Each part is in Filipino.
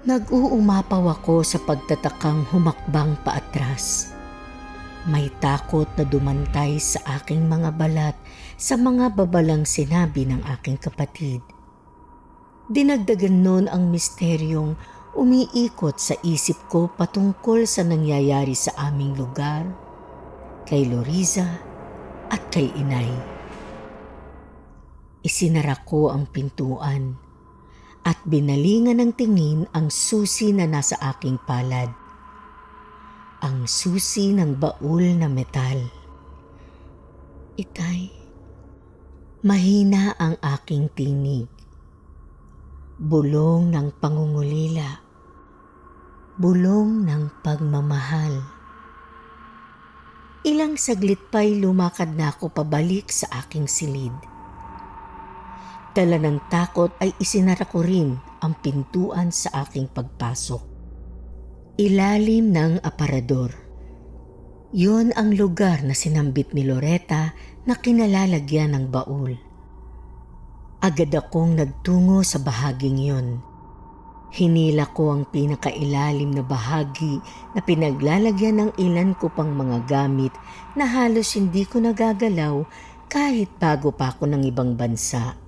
Nag-uumapaw ako sa pagtatakang humakbang paatras. May takot na dumantay sa aking mga balat sa mga babalang sinabi ng aking kapatid. Dinagdagan nun ang misteryong umiikot sa isip ko patungkol sa nangyayari sa aming lugar, kay Loriza at kay Inay. Isinara ko ang pintuan at binalingan ng tingin ang susi na nasa aking palad. Ang susi ng baul na metal. Itay, mahina ang aking tinig. Bulong ng pangungulila. Bulong ng pagmamahal. Ilang saglit pa'y lumakad na ako pabalik sa aking silid. Dala ng takot ay isinara ko rin ang pintuan sa aking pagpasok. Ilalim ng aparador. Yun ang lugar na sinambit ni Loretta na kinalalagyan ng baul. Agad akong nagtungo sa bahaging yun. Hinila ko ang pinakailalim na bahagi na pinaglalagyan ng ilan ko pang mga gamit na halos hindi ko nagagalaw kahit bago pa ako ng ibang bansa.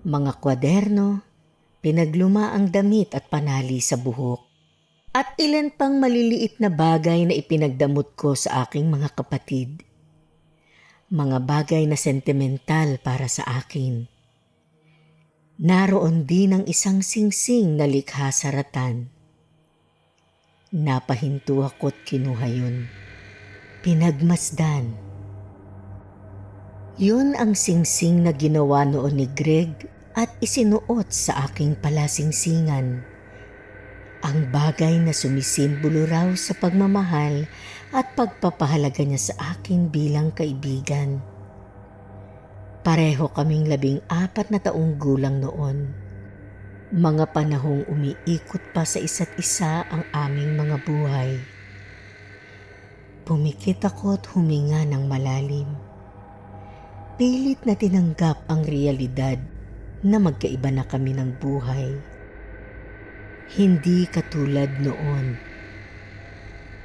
Mga kwaderno, pinaglumaang damit at panali sa buhok, at ilan pang maliliit na bagay na ipinagdamot ko sa aking mga kapatid. Mga bagay na sentimental para sa akin. Naroon din ang isang singsing na likha sa ratan. Napahinto ako't kinuha yun. Pinagmasdan. Yun ang singsing na ginawa noon ni Greg at isinuot sa aking palasingsingan. Ang bagay na sumisimbolo raw sa pagmamahal at pagpapahalaga niya sa akin bilang kaibigan. Pareho kaming 14 na taong gulang noon. Mga panahong umiikot pa sa isa't isa ang aming mga buhay. Pumikit ako't huminga ng malalim. Pilit na tinanggap ang realidad na magkaiba na kami ng buhay. Hindi katulad noon.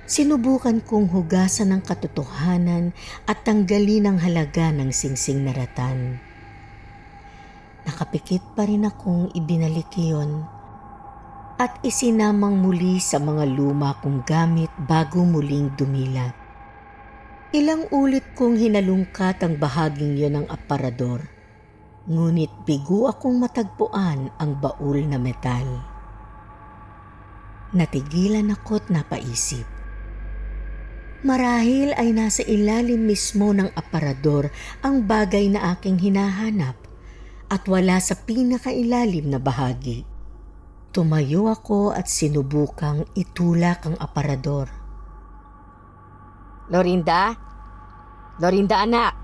Sinubukan kong hugasan ng katotohanan at tanggalin ang halaga ng singsing na ratan. Nakapikit pa rin akong ibinalik iyon at isinamang muli sa mga luma kong gamit bago muling dumilat. Ilang ulit kong hinalungkat ang bahaging yon ng aparador, ngunit bigo akong matagpuan ang baul na metal. Natigilan ako't napaisip. Marahil ay nasa ilalim mismo ng aparador ang bagay na aking hinahanap at wala sa pinakailalim na bahagi. Tumayo ako at sinubukang itulak ang aparador. Lorinda? Lorinda anak!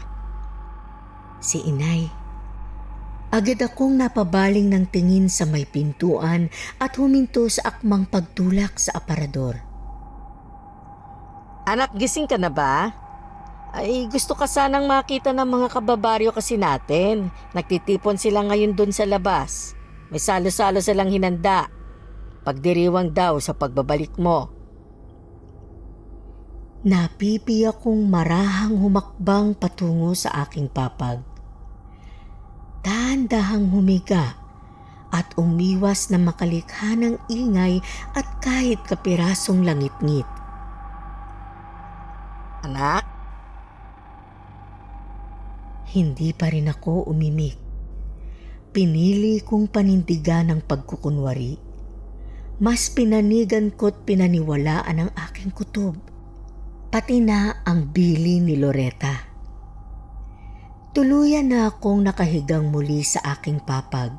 Si Inay. Agad akong napabaling ng tingin sa may pintuan at huminto sa akmang pagtulak sa aparador. Anak, gising ka na ba? Ay, gusto ka sanang makita ng mga kababaryo kasi natin. Nagtitipon sila ngayon dun sa labas. May salo-salo silang hinanda. Pagdiriwang daw sa pagbabalik mo. Napipi akong marahang humakbang patungo sa aking papag. Dahan-dahang humiga at umiwas na makalikha ng ingay at kahit kapirasong langit-ngit. Anak? Hindi pa rin ako umimik. Pinili kong panindigan ang pagkukunwari. Mas pinanigan ko't pinaniwalaan ang aking kutob. Pati na ang bili ni Loretta. Tuluyan na akong nakahigang muli sa aking papag.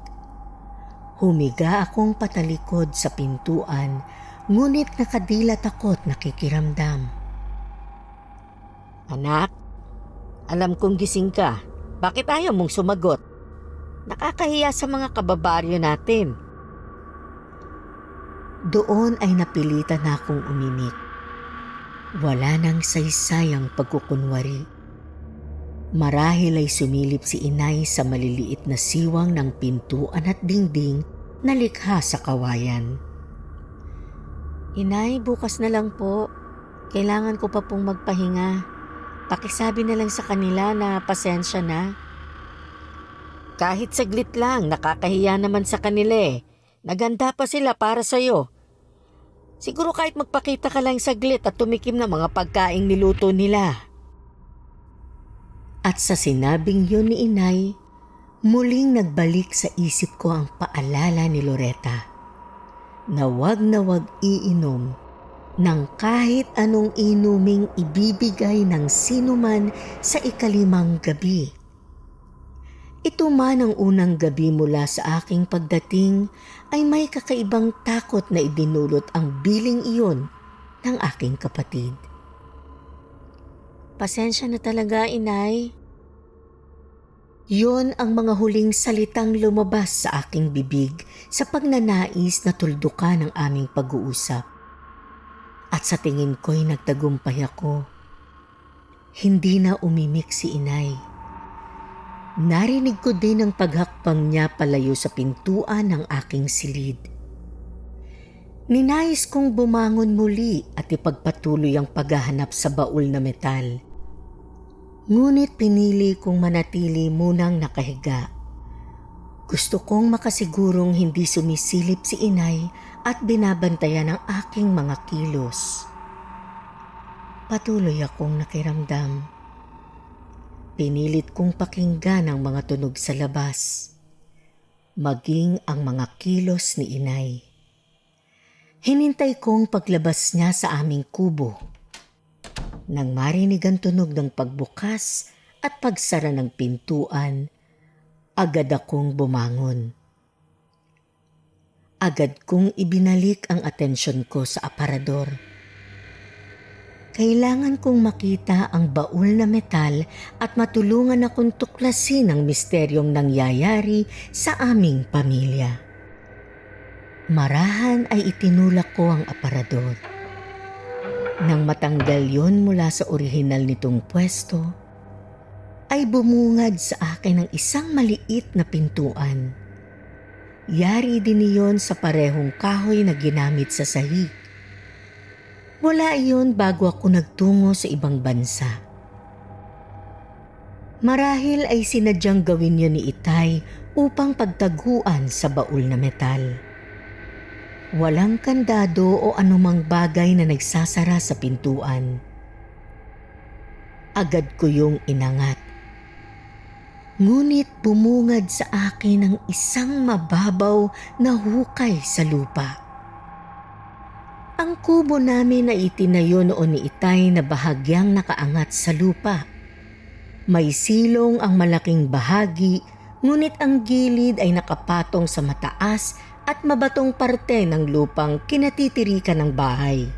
Humiga akong patalikod sa pintuan, ngunit nakadilat ako't nakikiramdam. Anak, alam kong gising ka. Bakit ayaw mong sumagot? Nakakahiya sa mga kababaryo natin. Doon ay napilitan na akong umimik. Wala nang saysay ang pagkukunwari. Marahil ay sumilip si Inay sa maliliit na siwang ng pintuan at dingding na likha sa kawayan. Inay, bukas na lang po. Kailangan ko pa pong magpahinga. Pakisabi na lang sa kanila na pasensya na. Kahit saglit lang, nakakahiya naman sa kanila eh. Naganda pa sila para sa'yo. Siguro kahit magpakita ka lang saglit at tumikim ng mga pagkaing niluto nila. At sa sinabing yun ni Inay, muling nagbalik sa isip ko ang paalala ni Loretta na wag iinom ng kahit anong inuming ibibigay ng sinuman sa ikalimang gabi. Ito man ang unang gabi mula sa aking pagdating ay may kakaibang takot na idinulot ang biling iyon ng aking kapatid. Pasensya na talaga, Inay. Yon ang mga huling salitang lumabas sa aking bibig sa pagnanais na tuldukan ang aming pag-uusap. At sa tingin ko'y nagtagumpay ako. Hindi na umimik si Inay. Narinig ko din ang paghakbang niya palayo sa pintuan ng aking silid. Ninais kong bumangon muli at ipagpatuloy ang paghahanap sa baul na metal. Ngunit pinili kong manatili munang nakahiga. Gusto kong makasigurong hindi sumisilip si Inay at binabantayan ang aking mga kilos. Patuloy akong nakiramdam. Pinilit kong pakinggan ang mga tunog sa labas, maging ang mga kilos ni Inay. Hinintay kong paglabas niya sa aming kubo. Nang marinig ang tunog ng pagbukas at pagsara ng pintuan, agad akong bumangon. Agad kong ibinalik ang atensyon ko sa aparador. Kailangan kong makita ang baul na metal at matulungan akong tuklasin ang misteryong nangyayari sa aming pamilya. Marahan ay itinulak ko ang aparador. Nang matanggal yon mula sa orihinal nitong pwesto, ay bumungad sa akin ang isang maliit na pintuan. Yari din iyon sa parehong kahoy na ginamit sa sahig. Wala iyon bago ako nagtungo sa ibang bansa. Marahil ay sinadyang gawin yun ni Itay upang pagtaguan sa baul na metal. Walang kandado o anumang bagay na nagsasara sa pintuan. Agad ko yung inangat. Ngunit bumungad sa akin ang isang mababaw na hukay sa lupa. Ang kubo namin ay itinayo noon ni Itay na bahagyang nakaangat sa lupa. May silong ang malaking bahagi, ngunit ang gilid ay nakapatong sa mataas at mabatong parte ng lupang kinatitirikan ng bahay.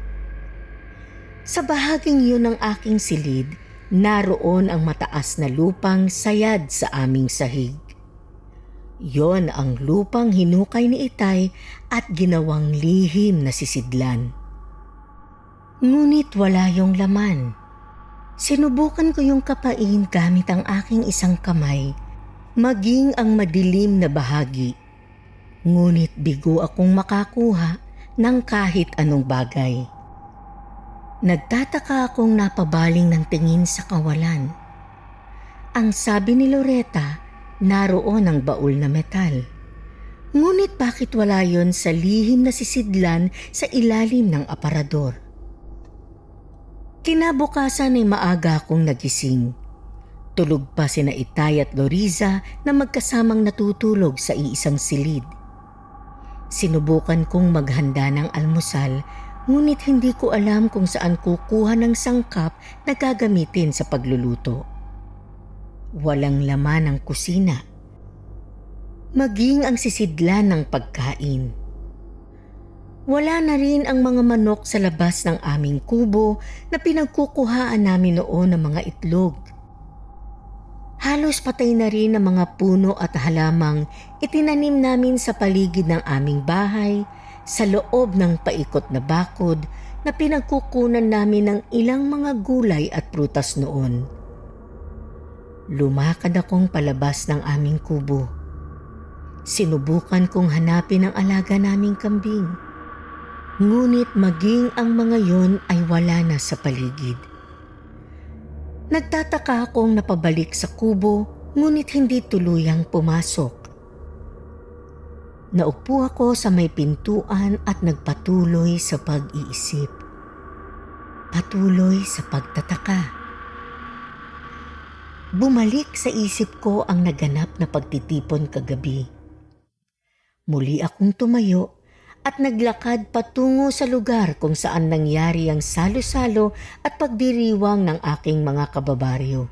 Sa bahaging yun ng aking silid, naroon ang mataas na lupang sayad sa aming sahig. Yon ang lupang hinukay ni Itay at ginawang lihim na sisidlan. Ngunit wala yung laman. Sinubukan ko yung kapain gamit ang aking isang kamay, maging ang madilim na bahagi. Ngunit bigo akong makakuha ng kahit anong bagay. Nagtataka akong napabaling ng tingin sa kawalan. Ang sabi ni Loretta, naroon ang baul na metal. Ngunit bakit wala yon sa lihim na sisidlan sa ilalim ng aparador? Kinabukasan ay maaga akong nagising. Tulog pa sina Itay at Loriza na magkasamang natutulog sa iisang silid. Sinubukan kong maghanda ng almusal, ngunit hindi ko alam kung saan kukuha ng sangkap na gagamitin sa pagluluto. Walang laman ang kusina, maging ang sisidlan ng pagkain. Wala na rin ang mga manok sa labas ng aming kubo na pinagkukuhaan namin noon ng mga itlog. Halos patay na rin ang mga puno at halamang itinanim namin sa paligid ng aming bahay sa loob ng paikot na bakod na pinagkukunan namin ng ilang mga gulay at prutas noon. Lumakad akong palabas ng aming kubo. Sinubukan kong hanapin ang alaga naming kambing. Ngunit maging ang mga yon ay wala na sa paligid. Nagtataka akong napabalik sa kubo ngunit hindi tuluyang pumasok. Naupo ako sa may pintuan at nagpatuloy sa pag-iisip. Patuloy sa pagtataka. Bumalik sa isip ko ang naganap na pagtitipon kagabi. Muli akong tumayo at naglakad patungo sa lugar kung saan nangyari ang salo-salo at pagdiriwang ng aking mga kababaryo.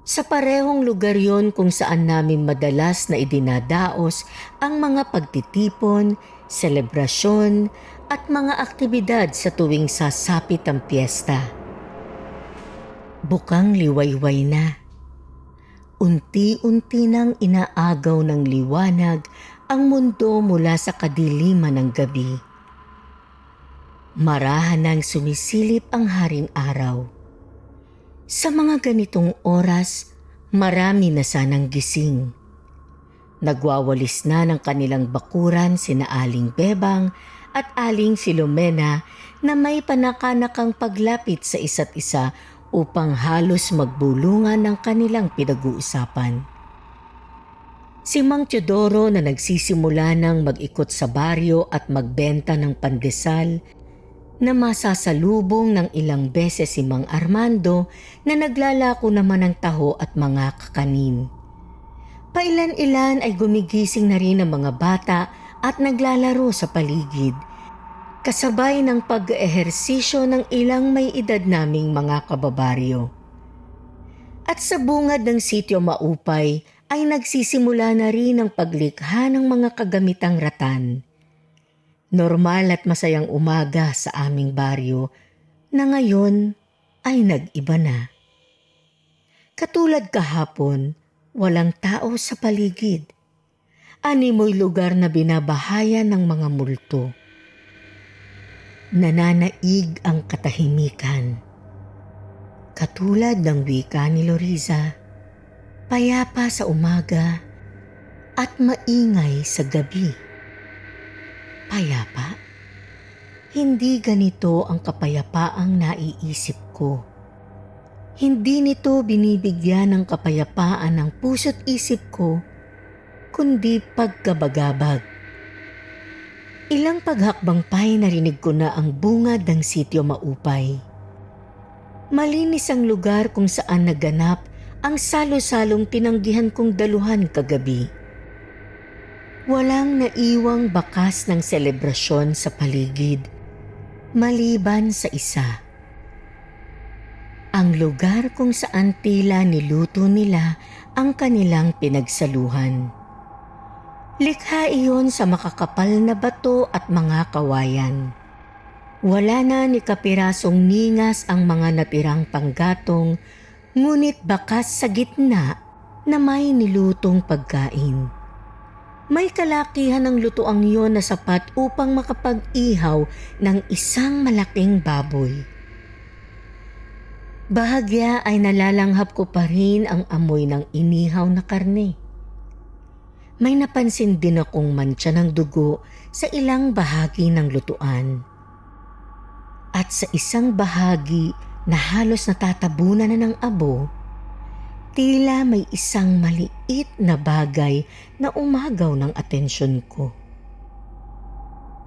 Sa parehong lugar yon kung saan namin madalas na idinadaos ang mga pagtitipon, selebrasyon at mga aktibidad sa tuwing sasapit ang piyesta. Bukang liwayway na. Unti-unti nang inaagaw ng liwanag ang mundo mula sa kadiliman ng gabi. Marahan nang sumisilip ang haring araw. Sa mga ganitong oras, marami na sanang gising. Nagwawalis na ng kanilang bakuran sina Aling Bebang at Aling Filomena na may panakanakang paglapit sa isa't isa upang halos magbulungan ng kanilang pinag-uusapan. Si Mang Teodoro na nagsisimula ng mag-ikot sa baryo at magbenta ng pandesal na masasalubong ng ilang beses si Mang Armando na naglalako naman ng taho at mga kakanin. Pailan-ilan ay gumigising na rin ang mga bata at naglalaro sa paligid, kasabay ng pag-ehersisyo ng ilang may edad naming mga kababaryo. At sa bungad ng sitio Maupay ay nagsisimula na rin ang paglikha ng mga kagamitang ratan. Normal at masayang umaga sa aming baryo na ngayon ay nag-iba na. Katulad kahapon, walang tao sa paligid. Animoy lugar na binabahayan ng mga multo. Nananaig ang katahimikan. Katulad ng wika ni Loriza, payapa sa umaga at maingay sa gabi. Payapa? Hindi ganito ang kapayapaang naiisip ko. Hindi nito binibigyan ng kapayapaan ang puso't isip ko, kundi pagkabagabag. Ilang paghakbang pa'y narinig ko na ang bungad ng sitio Maupay. Malinis ang lugar kung saan naganap ang salo-salong tinanggihan kong daluhan kagabi. Walang naiwang bakas ng selebrasyon sa paligid, maliban sa isa. Ang lugar kung saan tila niluto nila ang kanilang pinagsaluhan. Likha iyon sa makakapal na bato at mga kawayan. Wala na ni kapirasong ningas ang mga natirang panggatong, ngunit bakas sa gitna na may nilutong pagkain. May kalakihan ng lutuang iyon na sapat upang makapag-ihaw ng isang malaking baboy. Bahagya ay nalalanghap ko pa rin ang amoy ng inihaw na karne. May napansin din akong mantsa ng dugo sa ilang bahagi ng lutuan. At sa isang bahagi na halos natatabunan na ng abo, tila may isang maliit na bagay na umagaw ng atensyon ko.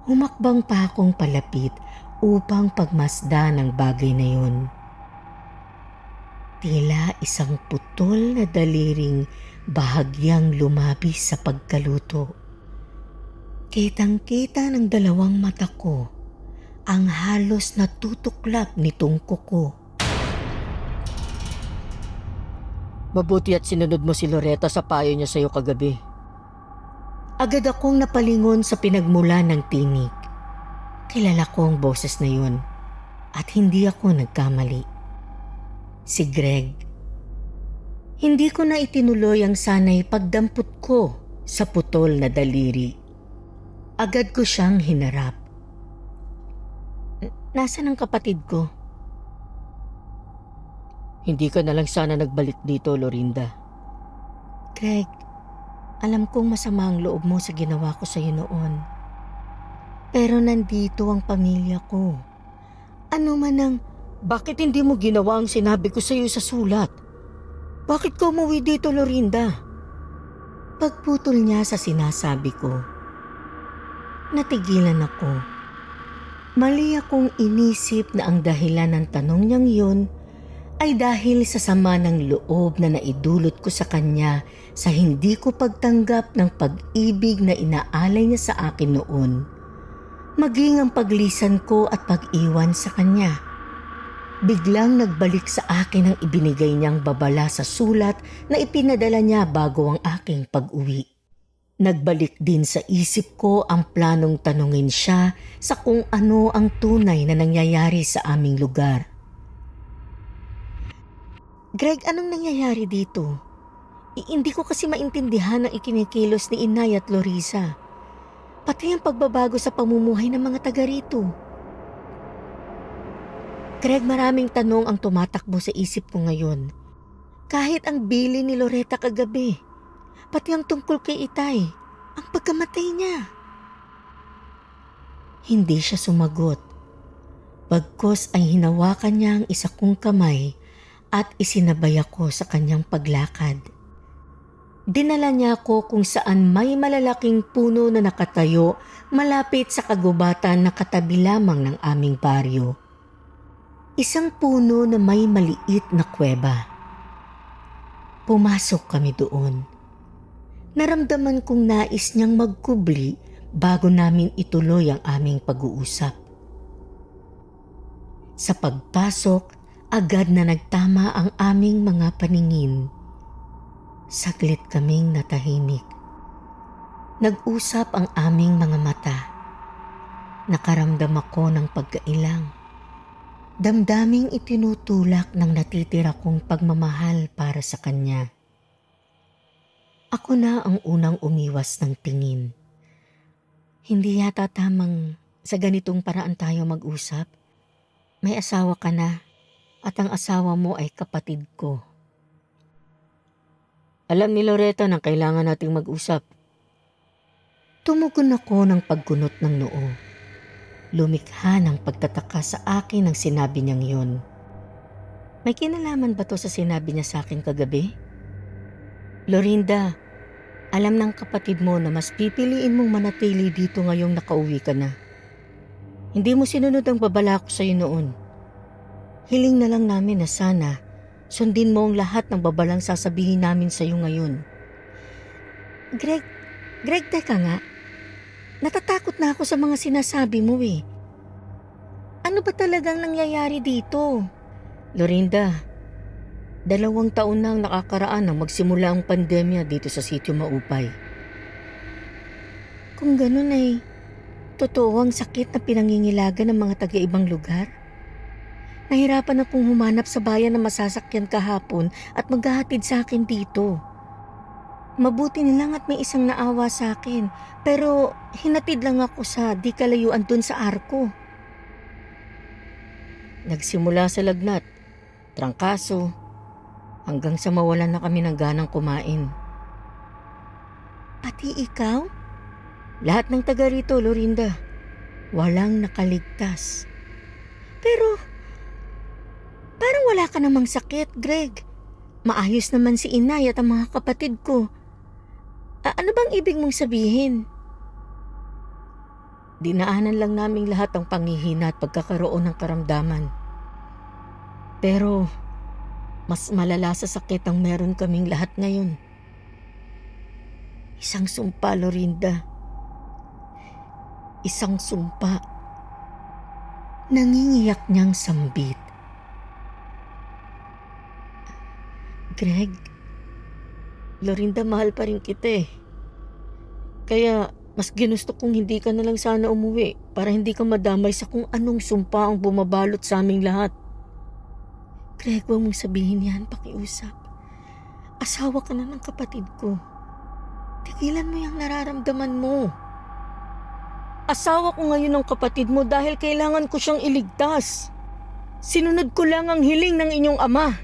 Humakbang pa akong palapit upang pagmasdan ang bagay na yun. Tila isang putol na daliring bahagyang lumabis sa pagkaluto. Kitang-kita ng dalawang mata ko ang halos natutuklap nitong kuko. Mabuti at sinunod mo si Loretta sa payo niya sa'yo kagabi. Agad akong napalingon sa pinagmula ng tinig. Kilala ko ang boses na yun at hindi ako nagkamali. Si Greg. Hindi ko na itinuloy ang sanay pagdampot ko sa putol na daliri. Agad ko siyang hinarap. Nasaan ang kapatid ko? Hindi ka na lang sana nagbalik dito, Lorinda. Greg, alam kong masama ang loob mo sa ginawa ko sa iyo noon. Pero nandito ang pamilya ko. Ano man ang... Bakit hindi mo ginawa ang sinabi ko sa iyo sa sulat? Bakit ka umuwi dito, Lorinda? Pagputol niya sa sinasabi ko, natigilan ako. Mali akong inisip na ang dahilan ng tanong niyang yun ay dahil sa sama ng loob na naidulot ko sa kanya sa hindi ko pagtanggap ng pag-ibig na inaalay niya sa akin noon, maging ang paglisan ko at pag-iwan sa kanya. Biglang nagbalik sa akin ang ibinigay niyang babala sa sulat na ipinadala niya bago ang aking pag-uwi. Nagbalik din sa isip ko ang planong tanungin siya sa kung ano ang tunay na nangyayari sa aming lugar. Greg, anong nangyayari dito? Hindi ko kasi maintindihan ang ikinikilos ni Inay at Lorisa. Pati ang pagbabago sa pamumuhay ng mga taga rito. Greg, maraming tanong ang tumatakbo sa isip ko ngayon. Kahit ang bili ni Loretta kagabi, pati ang tungkol kay Itay, ang pagkamatay niya. Hindi siya sumagot. Bagkus ay hinawakan niya ang isa kong kamay at isinabay ako sa kanyang paglakad. Dinala niya ako kung saan may malalaking puno na nakatayo malapit sa kagubatan na katabi lamang ng aming baryo. Isang puno na may maliit na kuweba. Pumasok kami doon. Naramdaman kong nais niyang magkubli bago namin ituloy ang aming pag-uusap. Sa pagpasok, agad na nagtama ang aming mga paningin. Saglit kaming natahimik. Nag-usap ang aming mga mata. Nakaramdam ako ng pagkailang. Damdaming itinutulak ng natitira kong pagmamahal para sa kanya. Ako na ang unang umiwas ng tingin. Hindi yata tamang sa ganitong paraan tayo mag-usap. May asawa ka na at ang asawa mo ay kapatid ko. Alam ni Loretta na kailangan nating mag-usap. Tumugon ako ng pagkunot ng noo. Lumikha ng pagtataka sa akin ang sinabi niyang yun. May kinalaman ba to sa sinabi niya sa akin kagabi? Lorinda, alam ng kapatid mo na mas pipiliin mong manatili dito ngayong nakauwi ka na. Hindi mo sinunod ang babala ko sa iyo noon. Hiling na lang namin na sana sundin mo ang lahat ng babalang sasabihin namin sa iyo ngayon. Greg, teka nga. Natatakot na ako sa mga sinasabi mo eh. Ano ba talagang nangyayari dito? Lorinda, 2 taon na ang nakakaraan nang magsimula ang pandemya dito sa Sitio Maupay. Kung ganun ay, totoo ang sakit na pinangingilagan ng mga taga-ibang lugar? Nahirapan akong humanap sa bayan na masasakyan kahapon at maghahatid sa akin dito. Mabuti nilang at may isang naawa sa akin, pero hinatid lang ako sa di kalayuan dun sa arko. Nagsimula sa lagnat, trangkaso, hanggang sa mawalan na kami ng ganang kumain. Pati ikaw? Lahat ng taga rito, Lorinda. Walang nakaligtas. Pero, parang wala ka namang sakit, Greg. Maayos naman si Inay at ang mga kapatid ko. Ano bang ibig mong sabihin? Dinaanan lang naming lahat ang panghihina at pagkakaroon ng karamdaman. Pero, mas malala sa sakit ang meron kaming lahat ngayon. Isang sumpa, Lorinda. Isang sumpa. Nangingiyak niyang sambit. Greg, Lorinda, mahal pa rin kita eh. Kaya mas ginusto kong hindi ka na lang sana umuwi para hindi ka madamay sa kung anong sumpa ang bumabalot sa aming lahat. Greg, huwag mong sabihin yan, pakiusap. Asawa ka na ng kapatid ko. Tigilan mo yung nararamdaman mo. Asawa ko ngayon ng kapatid mo dahil kailangan ko siyang iligtas. Sinunod ko lang ang hiling ng inyong ama.